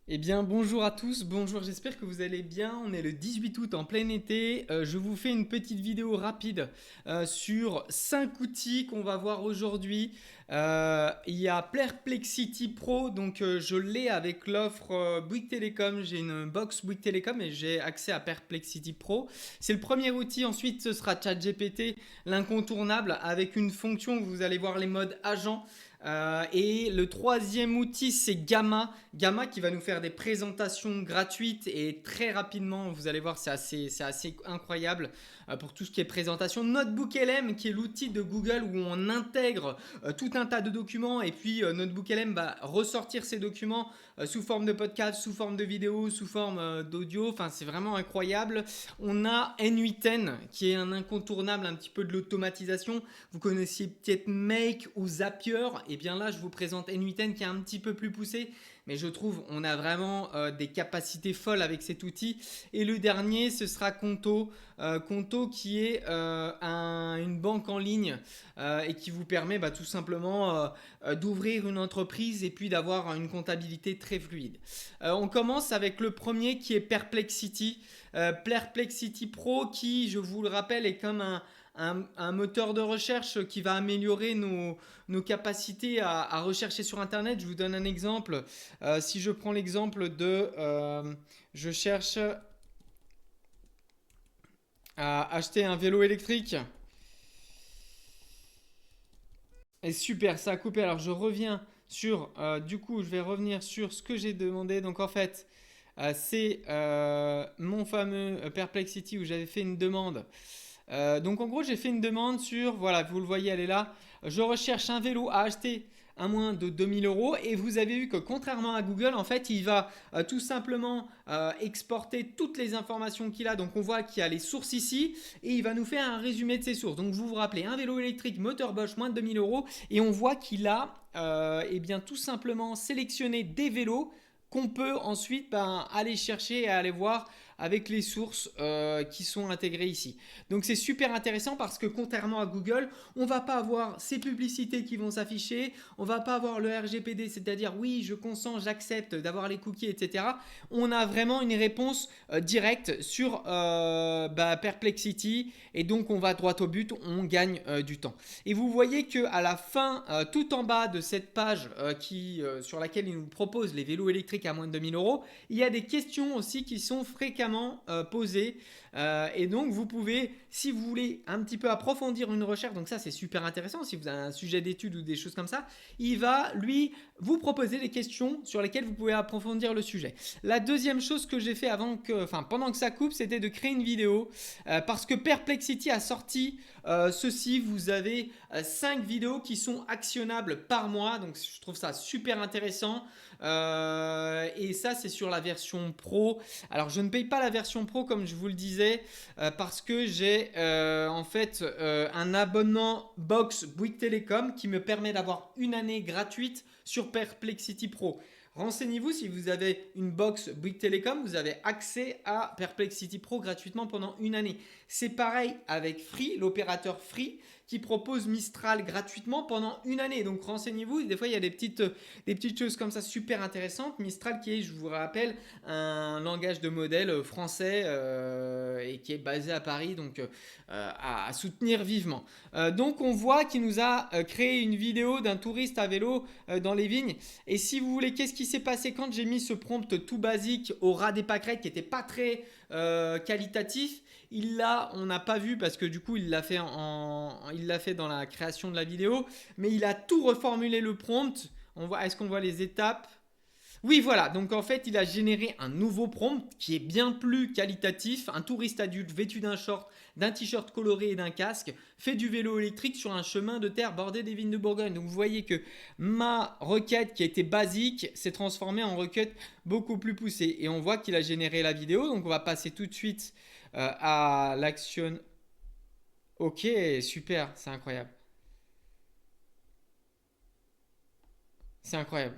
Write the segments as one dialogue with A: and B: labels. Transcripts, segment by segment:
A: Eh bien, bonjour à tous, bonjour, j'espère que vous allez bien. On est le 18 août en plein été. Je vous fais une petite vidéo rapide sur 5 outils qu'on va voir aujourd'hui. Il y a Perplexity Pro, donc je l'ai avec l'offre Bouygues Télécom. J'ai une box Bouygues Télécom et j'ai accès à Perplexity Pro. C'est le premier outil. Ensuite, ce sera ChatGPT, l'incontournable, avec une fonction où vous allez voir les modes agents. Et le troisième outil, c'est Gamma. Gamma qui va nous faire des présentations gratuites et très rapidement, vous allez voir, c'est assez incroyable pour tout ce qui est présentation. Notebook LM qui est l'outil de Google où on intègre tout un tas de documents et puis Notebook LM va ressortir ces documents sous forme de podcast, sous forme de vidéo, sous forme d'audio. Enfin, c'est vraiment incroyable. On a N8N qui est un incontournable un petit peu de l'automatisation. Vous connaissiez peut-être Make ou Zapier. Et bien là, je vous présente N8N qui est un petit peu plus poussé. Mais je trouve on a vraiment des capacités folles avec cet outil. Et le dernier, ce sera Conto. Conto qui est une banque en ligne et qui vous permet tout simplement d'ouvrir une entreprise et puis d'avoir une comptabilité très fluide. On commence avec le premier qui est Perplexity. Perplexity Pro qui, je vous le rappelle, est comme un moteur de recherche qui va améliorer nos capacités à rechercher sur Internet. Je vous donne un exemple. Si je prends l'exemple de je cherche à acheter un vélo électrique. Et super, ça a coupé. Alors je reviens sur, du coup, je vais revenir sur ce que j'ai demandé. Donc en fait, c'est mon fameux Perplexity où j'avais fait une demande. Donc en gros, j'ai fait une demande sur, voilà, vous le voyez, elle est là. Je recherche un vélo à acheter à moins de 2 000 € et vous avez vu que contrairement à Google, en fait, il va tout simplement exporter toutes les informations qu'il a. Donc on voit qu'il y a les sources ici et il va nous faire un résumé de ces sources. Donc vous vous rappelez, un vélo électrique moteur Bosch moins de 2 000 € et on voit qu'il a eh bien, tout simplement sélectionné des vélos qu'on peut ensuite aller chercher et aller voir avec les sources qui sont intégrées ici. Donc c'est super intéressant parce que contrairement à Google, on ne va pas avoir ces publicités qui vont s'afficher, on ne va pas avoir le RGPD, c'est-à-dire oui, je consens, j'accepte d'avoir les cookies, etc. On a vraiment une réponse directe sur Perplexity et donc on va droit au but, on gagne du temps. Et vous voyez que à la fin, tout en bas de cette page sur laquelle il nous propose les vélos électriques à moins de 2 000 €, il y a des questions aussi qui sont fréquemment posées. Et donc vous pouvez, si vous voulez un petit peu approfondir une recherche, donc ça c'est super intéressant, si vous avez un sujet d'étude ou des choses comme ça, il va lui vous proposer des questions sur lesquelles vous pouvez approfondir le sujet. La deuxième chose que j'ai fait pendant que ça coupe, c'était de créer une vidéo parce que Perplexity a sorti ceci. Vous avez 5 vidéos qui sont actionnables par mois, donc je trouve ça super intéressant. Et ça c'est sur la version pro. Alors je ne paye pas la version pro comme je vous le disais parce que j'ai en fait un abonnement box Bouygues Télécom qui me permet d'avoir une année gratuite sur Perplexity Pro. Renseignez-vous, si vous avez une box Bouygues Télécom, vous avez accès à Perplexity Pro gratuitement pendant une année. C'est pareil avec Free, l'opérateur Free, qui propose Mistral gratuitement pendant une année. Donc renseignez-vous, des fois il y a des petites choses comme ça super intéressantes. Mistral qui est, je vous rappelle, un langage de modèle français et qui est basé à Paris, donc à soutenir vivement. Donc on voit qu'il nous a créé une vidéo d'un touriste à vélo dans les vignes. Et si vous voulez, qu'est-ce qui s'est passé quand j'ai mis ce prompt tout basique au ras des pâquerettes qui n'était pas très qualitatif? On n'a pas vu parce que du coup il l'a fait dans la création de la vidéo, mais il a tout reformulé le prompt. Est-ce qu'on voit les étapes? Oui, voilà. Donc en fait, il a généré un nouveau prompt qui est bien plus qualitatif. Un touriste adulte vêtu d'un short, d'un t-shirt coloré et d'un casque fait du vélo électrique sur un chemin de terre bordé des vignes de Bourgogne. Donc vous voyez que ma requête qui était basique s'est transformée en requête beaucoup plus poussée. Et on voit qu'il a généré la vidéo. Donc on va passer tout de suite à l'action. Ok, super, c'est incroyable. C'est incroyable.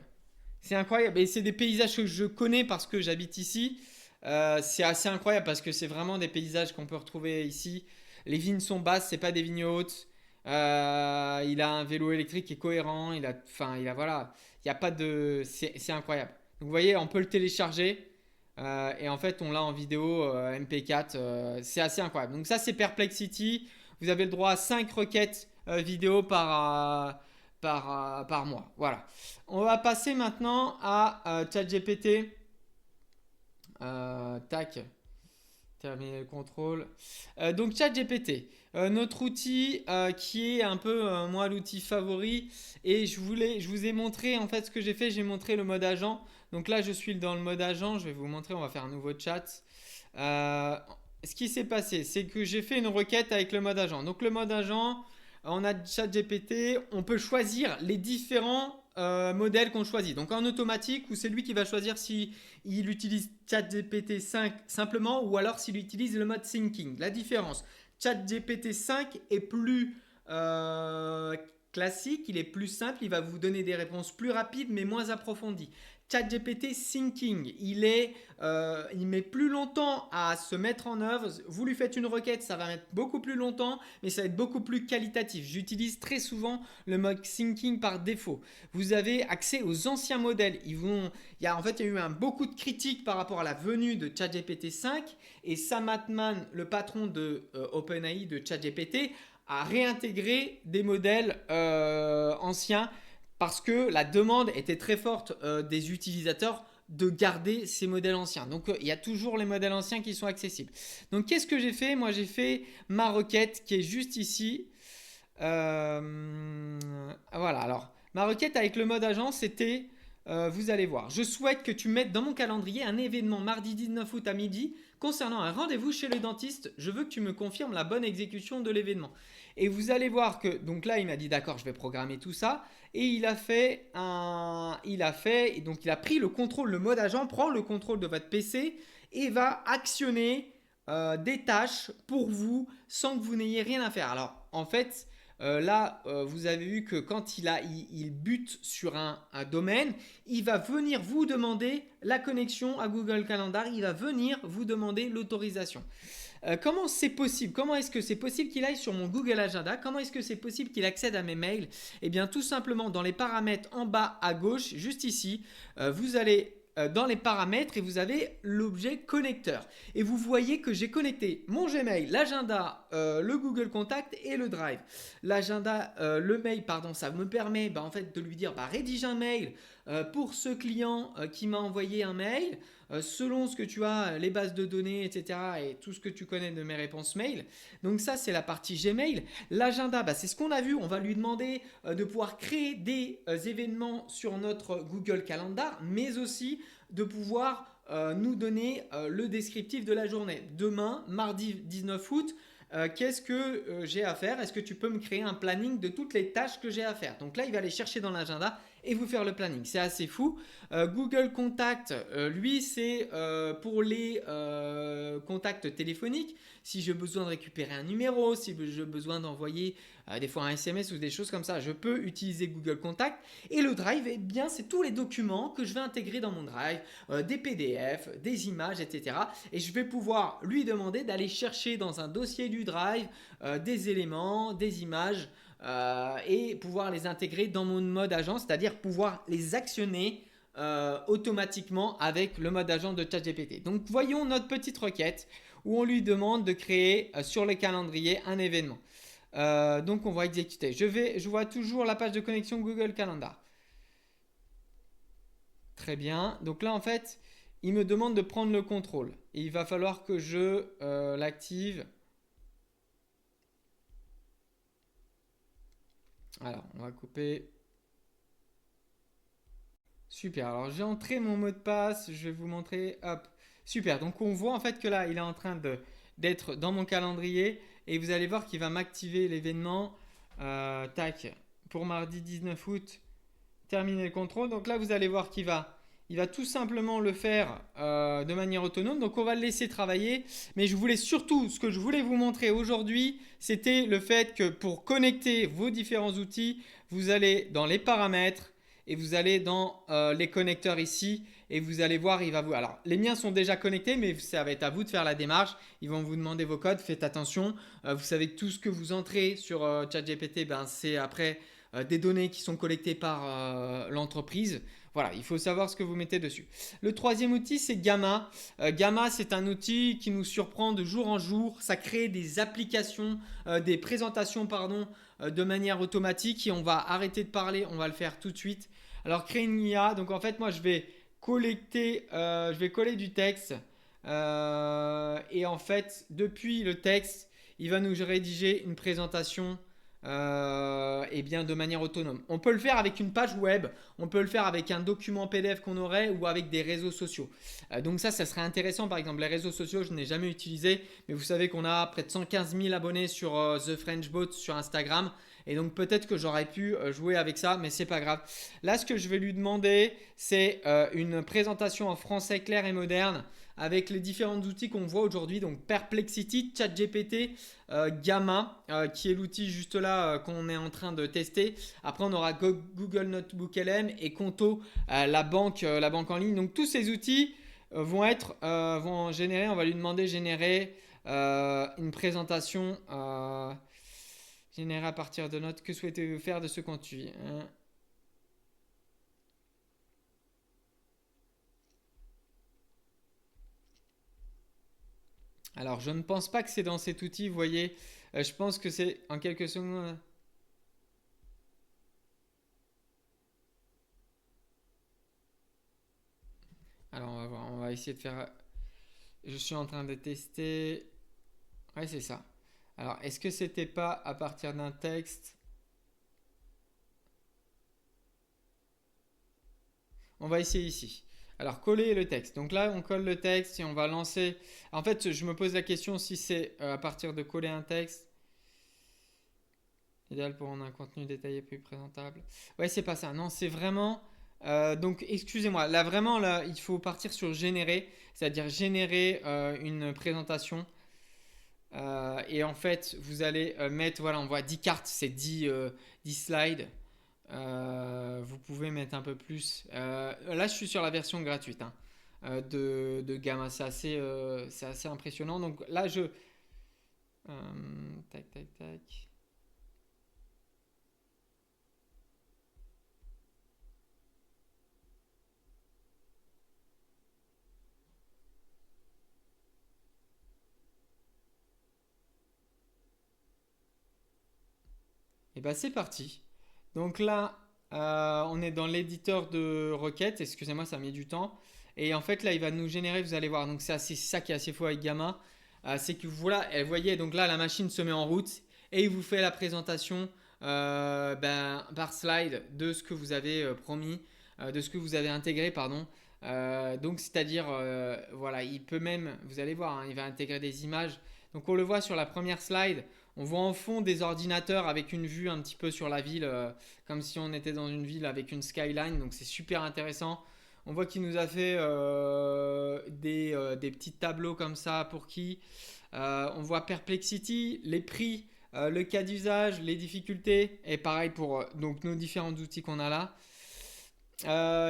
A: C'est incroyable. Et c'est des paysages que je connais parce que j'habite ici. C'est assez incroyable parce que c'est vraiment des paysages qu'on peut retrouver ici. Les vignes sont basses, c'est pas des vignes hautes. Il a un vélo électrique qui est cohérent. Enfin, voilà. Il y a pas de. C'est incroyable. Donc vous voyez, on peut le télécharger. Et en fait, on l'a en vidéo MP4. C'est assez incroyable. Donc ça, c'est Perplexity. Vous avez le droit à 5 requêtes vidéo par mois. Voilà. On va passer maintenant à ChatGPT. Tac. Terminer le contrôle. Donc ChatGPT, notre outil qui est un peu moi l'outil favori. Et je vous ai montré en fait ce que j'ai fait. J'ai montré le mode agent. Donc là je suis dans le mode agent. Je vais vous montrer. On va faire un nouveau chat. Euh, Ce qui s'est passé, c'est que j'ai fait une requête avec le mode agent. Donc le mode agent, on a ChatGPT. On peut choisir les différents modèles qu'on choisit. Donc en automatique, ou c'est lui qui va choisir si il utilise ChatGPT 5 simplement ou alors s'il utilise le mode thinking. La différence, ChatGPT 5 est plus classique, il est plus simple, il va vous donner des réponses plus rapides mais moins approfondies. ChatGPT Thinking, il met plus longtemps à se mettre en œuvre. Vous lui faites une requête, ça va mettre beaucoup plus longtemps, mais ça va être beaucoup plus qualitatif. J'utilise très souvent le mode Thinking par défaut. Vous avez accès aux anciens modèles. Il y a eu beaucoup de critiques par rapport à la venue de ChatGPT 5 et Sam Altman, le patron de OpenAI de ChatGPT, a réintégré des modèles anciens parce que la demande était très forte des utilisateurs de garder ces modèles anciens. Donc il y a toujours les modèles anciens qui sont accessibles. Donc qu'est-ce que j'ai fait? Moi j'ai fait ma requête qui est juste ici. Voilà, alors ma requête avec le mode agent c'était, vous allez voir, je souhaite que tu mettes dans mon calendrier un événement mardi 19 août à midi concernant un rendez-vous chez le dentiste. Je veux que tu me confirmes la bonne exécution de l'événement. Et vous allez voir que, donc là il m'a dit d'accord, je vais programmer tout ça. Et il a pris le contrôle, le mode agent prend le contrôle de votre PC et va actionner des tâches pour vous sans que vous n'ayez rien à faire. Alors en fait, là, vous avez vu que quand il bute sur un domaine, il va venir vous demander la connexion à Google Calendar, il va venir vous demander l'autorisation. Comment c'est possible? Comment est-ce que c'est possible qu'il aille sur mon Google Agenda? Comment est-ce que c'est possible qu'il accède à mes mails? Eh bien, tout simplement, dans les paramètres en bas à gauche, juste ici, vous allez dans les paramètres et vous avez l'objet connecteur. Et vous voyez que j'ai connecté mon Gmail, l'agenda, le Google Contact et le Drive. L'agenda, le mail, pardon, ça me permet en fait de lui dire rédige un mail pour ce client qui m'a envoyé un mail. Selon ce que tu as, les bases de données, etc. et tout ce que tu connais de mes réponses mail. Donc ça, c'est la partie Gmail. L'agenda, c'est ce qu'on a vu. On va lui demander de pouvoir créer des événements sur notre Google Calendar, mais aussi de pouvoir nous donner le descriptif de la journée. Demain, mardi 19 août, qu'est-ce que j'ai à faire? Est-ce que tu peux me créer un planning de toutes les tâches que j'ai à faire? Donc là, il va aller chercher dans l'agenda et vous faire le planning. C'est assez fou. Google Contact, lui, c'est pour les contacts téléphoniques. Si j'ai besoin de récupérer un numéro, si j'ai besoin d'envoyer des fois un SMS ou des choses comme ça, je peux utiliser Google Contact. Et le Drive, eh bien, c'est tous les documents que je vais intégrer dans mon Drive, des PDF, des images, etc. Et je vais pouvoir lui demander d'aller chercher dans un dossier du Drive des éléments, des images, et pouvoir les intégrer dans mon mode agent, c'est-à-dire pouvoir les actionner automatiquement avec le mode agent de ChatGPT. Donc voyons notre petite requête où on lui demande de créer sur le calendrier un événement. Donc on va exécuter. Je vois toujours la page de connexion Google Calendar. Très bien. Donc là en fait, il me demande de prendre le contrôle. Et il va falloir que je l'active. Alors, on va couper. Super. Alors, j'ai entré mon mot de passe. Je vais vous montrer. Hop. Super. Donc, on voit en fait que là, il est en train d'être dans mon calendrier. Et vous allez voir qu'il va m'activer l'événement. Tac. Pour mardi 19 août. Terminer le contrôle. Donc là, vous allez voir il va tout simplement le faire de manière autonome. Donc on va le laisser travailler. Mais ce que je voulais vous montrer aujourd'hui, c'était le fait que pour connecter vos différents outils, vous allez dans les paramètres et vous allez dans les connecteurs ici. Et vous allez voir, alors les miens sont déjà connectés, mais ça va être à vous de faire la démarche. Ils vont vous demander vos codes, faites attention. Vous savez que tout ce que vous entrez sur ChatGPT, c'est après des données qui sont collectées par l'entreprise. Voilà, il faut savoir ce que vous mettez dessus. Le troisième outil, c'est Gamma. Gamma, c'est un outil qui nous surprend de jour en jour. Ça crée des applications, des présentations, pardon, de manière automatique. Et on va arrêter de parler, on va le faire tout de suite. Alors, créer une IA. Donc, en fait, moi, je vais coller du texte. Et en fait, depuis le texte, il va nous rédiger une présentation et bien de manière autonome. On peut le faire avec une page web, on peut le faire avec un document PDF qu'on aurait ou avec des réseaux sociaux. Donc ça serait intéressant. Par exemple, les réseaux sociaux, je n'ai jamais utilisé, mais vous savez qu'on a près de 115 000 abonnés sur The French Bot sur Instagram. Et donc peut-être que j'aurais pu jouer avec ça, mais c'est pas grave. Là, ce que je vais lui demander, c'est une présentation en français clair et moderne avec les différents outils qu'on voit aujourd'hui, donc Perplexity, ChatGPT, Gamma, qui est l'outil juste là qu'on est en train de tester. Après, on aura Google Notebook LM et Conto, la banque en ligne. Donc tous ces outils vont générer, on va lui demander de générer une présentation générée à partir de notes. Que souhaitez-vous faire de ce contenu? Alors, je ne pense pas que c'est dans cet outil, vous voyez. Je pense que c'est en quelques secondes. Alors, on va voir. On va essayer de faire. Je suis en train de tester. Ouais, c'est ça. Alors, est-ce que c'était pas à partir d'un texte? On va essayer ici. Alors, coller le texte. Donc là, on colle le texte et on va lancer. En fait, je me pose la question si c'est à partir de coller un texte. Idéal pour rendre un contenu détaillé plus présentable. Ouais, c'est pas ça. Non, c'est vraiment. Donc, excusez-moi. Là, vraiment, là, il faut partir sur générer, c'est-à-dire générer une présentation. Et en fait, vous allez mettre, voilà, on voit 10 cartes, c'est 10 slides. Vous pouvez mettre un peu plus. Là, je suis sur la version gratuite hein, de Gamma. C'est assez impressionnant. Donc là, tac, tac, tac. Et ben c'est parti. Donc là, on est dans l'éditeur de requêtes. Excusez-moi, ça a mis du temps. Et en fait, là, il va nous générer, vous allez voir. Donc c'est ça qui est assez fou avec Gamma. C'est que voilà, vous voyez, donc là, la machine se met en route et il vous fait la présentation par slide de ce que vous avez promis, de ce que vous avez intégré, pardon. Donc c'est-à-dire, voilà, il peut même, vous allez voir, hein, il va intégrer des images. Donc on le voit sur la première slide. On voit en fond des ordinateurs avec une vue un petit peu sur la ville, comme si on était dans une ville avec une skyline. Donc c'est super intéressant. On voit qu'il nous a fait des petits tableaux comme ça pour qui. On voit Perplexity, les prix, le cas d'usage, les difficultés. Et pareil pour donc nos différents outils qu'on a là.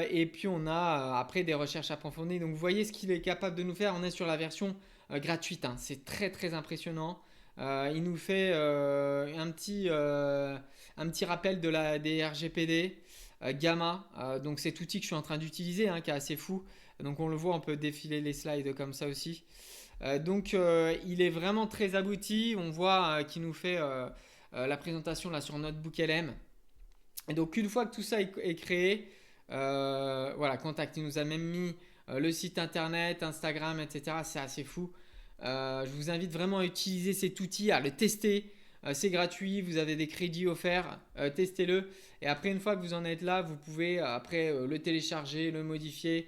A: Et puis on a après des recherches approfondies. Donc vous voyez ce qu'il est capable de nous faire. On est sur la version gratuite. Hein. C'est très très impressionnant. Il nous fait un petit rappel des RGPD, Gamma, donc cet outil que je suis en train d'utiliser, hein, qui est assez fou. Donc on le voit, on peut défiler les slides comme ça aussi. Donc il est vraiment très abouti. On voit qu'il nous fait la présentation là sur Notebook LM. Et donc une fois que tout ça est créé, voilà, Contact, il nous a même mis le site internet, Instagram, etc. C'est assez fou. Je vous invite vraiment à utiliser cet outil, à le tester. C'est gratuit, vous avez des crédits offerts, testez-le. Et après, une fois que vous en êtes là, vous pouvez après le télécharger, le modifier.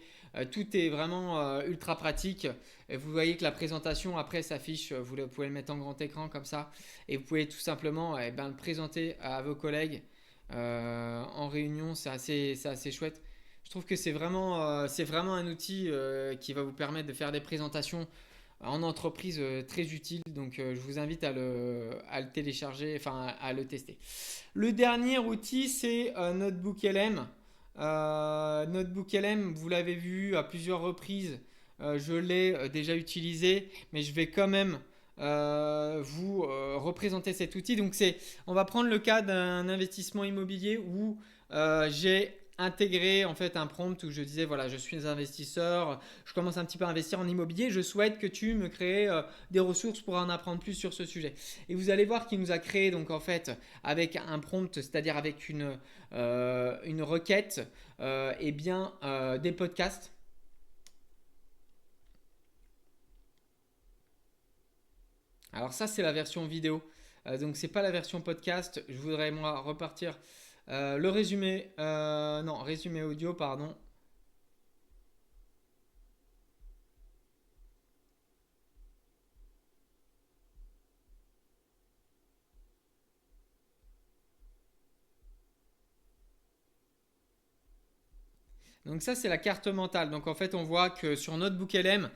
A: Tout est vraiment ultra pratique. Et vous voyez que la présentation après s'affiche, vous pouvez le mettre en grand écran comme ça. Et vous pouvez tout simplement le présenter à vos collègues en réunion. C'est assez chouette. Je trouve que c'est vraiment un outil qui va vous permettre de faire des présentations en entreprise très utile. Donc je vous invite à le télécharger, enfin à le tester. Le dernier outil, c'est Notebook LM. Notebook LM, vous l'avez vu à plusieurs reprises. Je l'ai déjà utilisé, mais je vais quand même vous représenter cet outil. Donc on va prendre le cas d'un investissement immobilier où j'ai intégrer en fait un prompt où je disais voilà, je suis investisseur, je commence un petit peu à investir en immobilier, je souhaite que tu me crées des ressources pour en apprendre plus sur ce sujet. Et vous allez voir qu'il nous a créé donc en fait avec un prompt, c'est-à-dire avec une requête, et bien des podcasts. Alors ça c'est la version vidéo, donc c'est pas la version podcast. Je voudrais moi repartir le résumé, non résumé audio pardon. Donc ça c'est la carte mentale. Donc en fait on voit que sur notre book LM,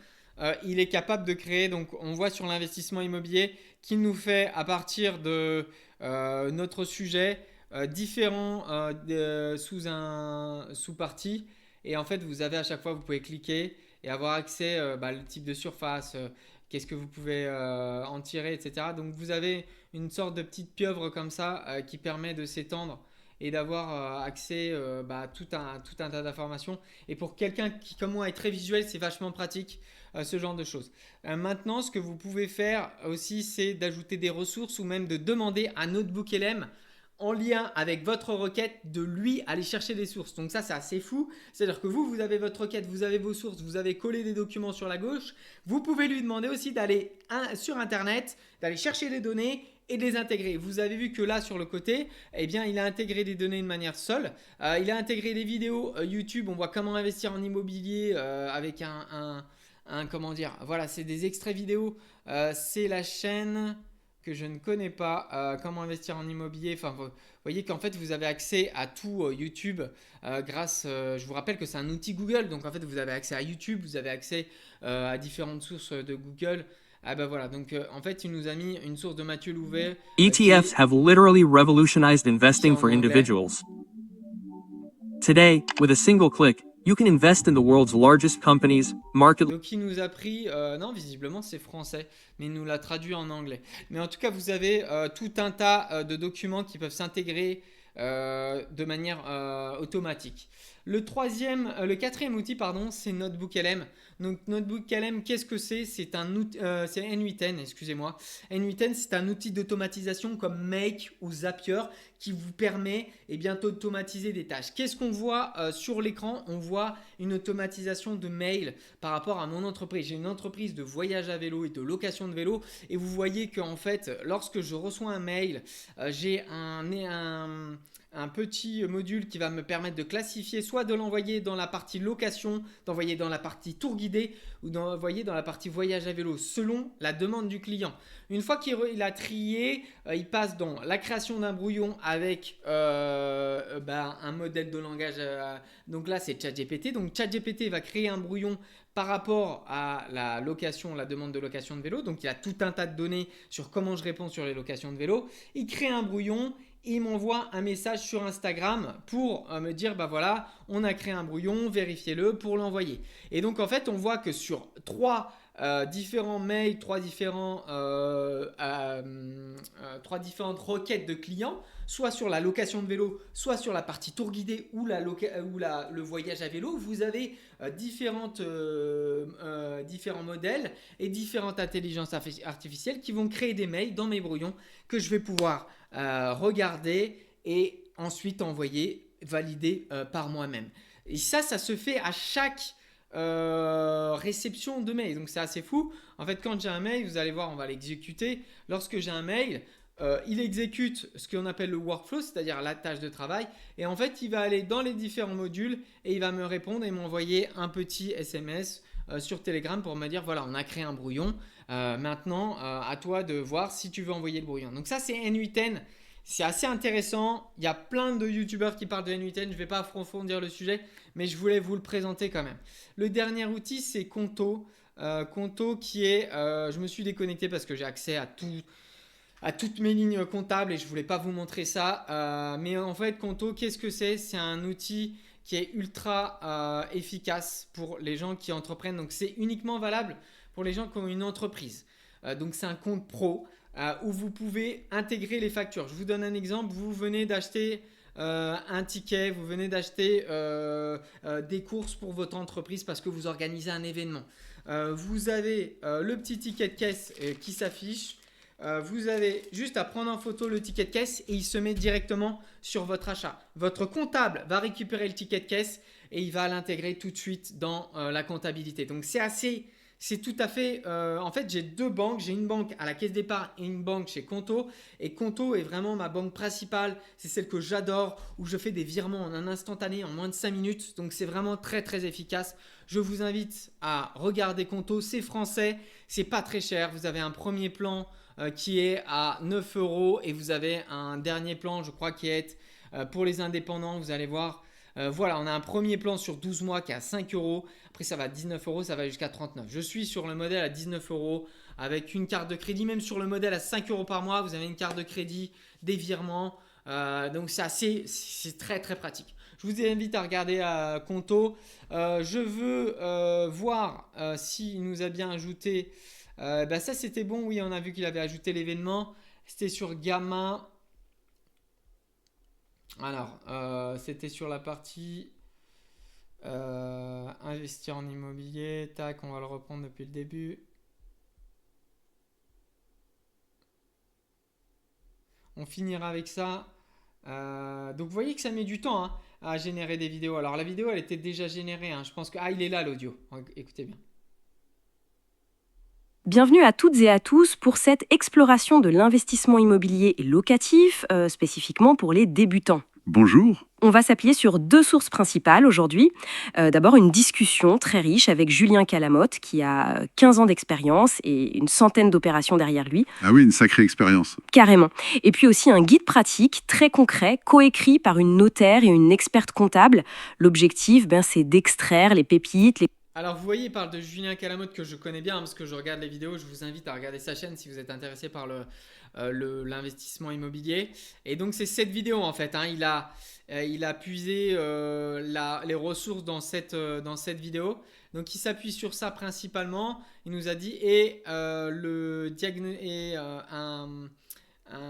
A: il est capable de créer, donc on voit sur l'investissement immobilier qu'il nous fait à partir de notre sujet différents sous-parties. Et en fait vous avez à chaque fois, vous pouvez cliquer et avoir accès le type de surface, qu'est-ce que vous pouvez en tirer, etc. Donc vous avez une sorte de petite pieuvre comme ça qui permet de s'étendre et d'avoir accès à tout un tas d'informations. Et pour quelqu'un qui, comme moi, est très visuel, c'est vachement pratique, ce genre de choses. Maintenant, ce que vous pouvez faire aussi, c'est d'ajouter des ressources ou même de demander à NotebookLM en lien avec votre requête de lui aller chercher des sources. Donc ça c'est assez fou, c'est-à-dire que vous avez votre requête, vous avez vos sources, vous avez collé des documents sur la gauche, vous pouvez lui demander aussi d'aller sur internet, d'aller chercher les données et de les intégrer. Vous avez vu que là sur le côté, eh bien, il a intégré des données de manière seule. Il a intégré des vidéos YouTube, on voit comment investir en immobilier avec comment dire, voilà, c'est des extraits vidéo. C'est la chaîne que je ne connais pas, comment investir en immobilier. Enfin, vous voyez qu'en fait, vous avez accès à tout YouTube grâce, je vous rappelle que c'est un outil Google, donc en fait, vous avez accès à YouTube, vous avez accès à différentes sources de Google. Ah bah voilà, donc en fait, il nous a mis une source de Mathieu Louvet
B: ETFs have literally revolutionized
A: qui est
B: investing
A: en
B: for
A: anglais.
B: individuals. Today, with a single click, you can invest in the world's largest companies, market.
A: Donc il nous a pris, non visiblement c'est français, mais il nous l'a traduit en anglais. Mais en tout cas vous avez tout un tas de documents qui peuvent s'intégrer de manière automatique. Le quatrième outil pardon, c'est NotebookLM. Donc NotebookLM, qu'est-ce que c'est? C'est un outil, c'est N8N, excusez-moi. N8N, c'est un outil d'automatisation comme Make ou Zapier qui vous permet d'automatiser des tâches. Qu'est-ce qu'on voit sur l'écran? On voit une automatisation de mail par rapport à mon entreprise. J'ai une entreprise de voyage à vélo et de location de vélo et vous voyez qu'en fait, lorsque je reçois un mail, j'ai un petit module qui va me permettre de classifier, soit de l'envoyer dans la partie location, d'envoyer dans la partie tour guidé ou d'envoyer dans la partie voyage à vélo selon la demande du client. Une fois qu'il a trié, il passe dans la création d'un brouillon avec un modèle de langage. Donc là, c'est ChatGPT. Donc ChatGPT va créer un brouillon par rapport à la demande de location de vélo. Donc il y a tout un tas de données sur comment je réponds sur les locations de vélo. Il crée un brouillon. Il m'envoie un message sur Instagram pour me dire bah voilà, on a créé un brouillon, vérifiez-le pour l'envoyer. Et donc en fait, on voit que sur trois différents mails, trois différentes requêtes de clients, soit sur la location de vélo, soit sur la partie tour guidé ou le voyage à vélo, vous avez différents modèles et différentes intelligences artificielles qui vont créer des mails dans mes brouillons que je vais pouvoir regarder et ensuite envoyer, valider par moi-même. Et ça se fait à chaque réception de mail. Donc c'est assez fou. En fait, quand j'ai un mail, vous allez voir, on va l'exécuter. Lorsque j'ai un mail, il exécute ce qu'on appelle le workflow, c'est-à-dire la tâche de travail. Et en fait, il va aller dans les différents modules et il va me répondre et m'envoyer un petit SMS sur Telegram pour me dire voilà, on a créé un brouillon. Maintenant, à toi de voir si tu veux envoyer le brouillon. Donc ça, c'est N8N. C'est assez intéressant. Il y a plein de youtubeurs qui parlent de N8N. Je ne vais pas approfondir le sujet, mais je voulais vous le présenter quand même. Le dernier outil, c'est Conto. Conto qui est... je me suis déconnecté parce que j'ai accès à toutes mes lignes comptables et je ne voulais pas vous montrer ça. Mais en fait, Conto, qu'est-ce que c'est? C'est un outil qui est ultra efficace pour les gens qui entreprennent. Donc, c'est uniquement valable pour les gens qui ont une entreprise. Donc, c'est un compte pro où vous pouvez intégrer les factures. Je vous donne un exemple. Vous venez d'acheter un ticket, vous venez d'acheter des courses pour votre entreprise parce que vous organisez un événement. Vous avez le petit ticket de caisse qui s'affiche. Vous avez juste à prendre en photo le ticket de caisse et il se met directement sur votre achat. Votre comptable va récupérer le ticket de caisse et il va l'intégrer tout de suite dans la comptabilité. Donc c'est tout à fait… en fait, j'ai deux banques. J'ai une banque à la Caisse d'Épargne et une banque chez Conto. Et Conto est vraiment ma banque principale. C'est celle que j'adore, où je fais des virements en un instantané, en moins de 5 minutes. Donc, c'est vraiment très, très efficace. Je vous invite à regarder Conto. C'est français, c'est pas très cher. Vous avez un premier plan qui est à 9 euros et vous avez un dernier plan, je crois, qui est pour les indépendants. Vous allez voir. Voilà, on a un premier plan sur 12 mois qui est à 5 euros. Après, ça va à 19 euros, ça va jusqu'à 39. Je suis sur le modèle à 19 euros avec une carte de crédit. Même sur le modèle à 5 euros par mois, vous avez une carte de crédit, des virements. Donc, c'est très, très pratique. Je vous invite à regarder Conto. Je veux voir s'il nous a bien ajouté. Ça, c'était bon. Oui, on a vu qu'il avait ajouté l'événement. C'était sur Gamma. Alors, c'était sur la partie investir en immobilier. Tac, on va le reprendre depuis le début. On finira avec ça. Donc, vous voyez que ça met du temps à générer des vidéos. Alors, la vidéo, elle était déjà générée. Je pense que… Ah, il est là, l'audio. Écoutez bien.
C: Bienvenue à toutes et à tous pour cette exploration de l'investissement immobilier et locatif, spécifiquement pour les débutants.
D: Bonjour.
C: On va s'appuyer sur deux sources principales aujourd'hui. D'abord, une discussion très riche avec Julien Calamotte, qui a 15 ans d'expérience et une centaine d'opérations derrière lui.
D: Ah oui, une sacrée expérience.
C: Carrément. Et puis aussi un guide pratique très concret, coécrit par une notaire et une experte comptable. L'objectif, c'est d'extraire les pépites,
A: Alors, vous voyez, il parle de Julien Calamotte que je connais bien parce que je regarde les vidéos. Je vous invite à regarder sa chaîne si vous êtes intéressé par l'investissement immobilier. Et donc, c'est cette vidéo en fait. Il a puisé les ressources dans cette vidéo. Donc, il s'appuie sur ça principalement. Il nous a dit un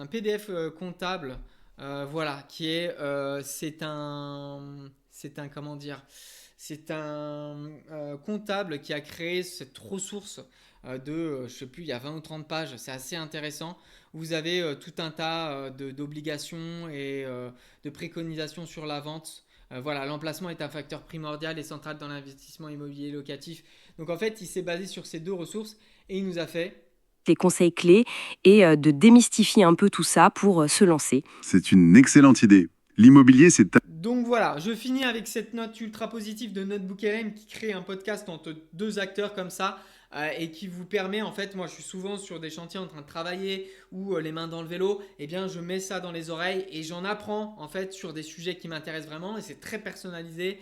A: PDF comptable. Voilà, qui est c'est un comment dire. C'est un comptable qui a créé cette ressource je ne sais plus, il y a 20 ou 30 pages. C'est assez intéressant. Vous avez tout un tas d'obligations et de préconisations sur la vente. Voilà, l'emplacement est un facteur primordial et central dans l'investissement immobilier locatif. Donc en fait, il s'est basé sur ces deux ressources et il nous a fait
C: les conseils clés et de démystifier un peu tout ça pour se lancer.
D: C'est une excellente idée. L'immobilier, c'est…
A: Donc voilà, je finis avec cette note ultra positive de Notebook LM qui crée un podcast entre deux acteurs comme ça et qui vous permet, en fait, moi je suis souvent sur des chantiers en train de travailler ou les mains dans le vélo, et bien je mets ça dans les oreilles et j'en apprends en fait sur des sujets qui m'intéressent vraiment et c'est très personnalisé,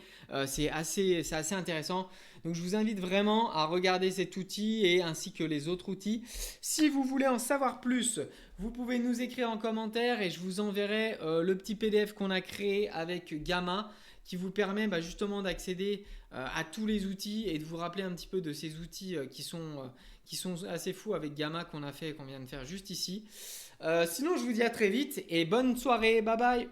A: c'est assez intéressant. Donc je vous invite vraiment à regarder cet outil et ainsi que les autres outils. Si vous voulez en savoir plus, vous pouvez nous écrire en commentaire et je vous enverrai le petit PDF qu'on a créé avec Gamma qui vous permet justement d'accéder à tous les outils et de vous rappeler un petit peu de ces outils qui sont assez fous avec Gamma qu'on vient de faire juste ici. Sinon, je vous dis à très vite et bonne soirée. Bye bye.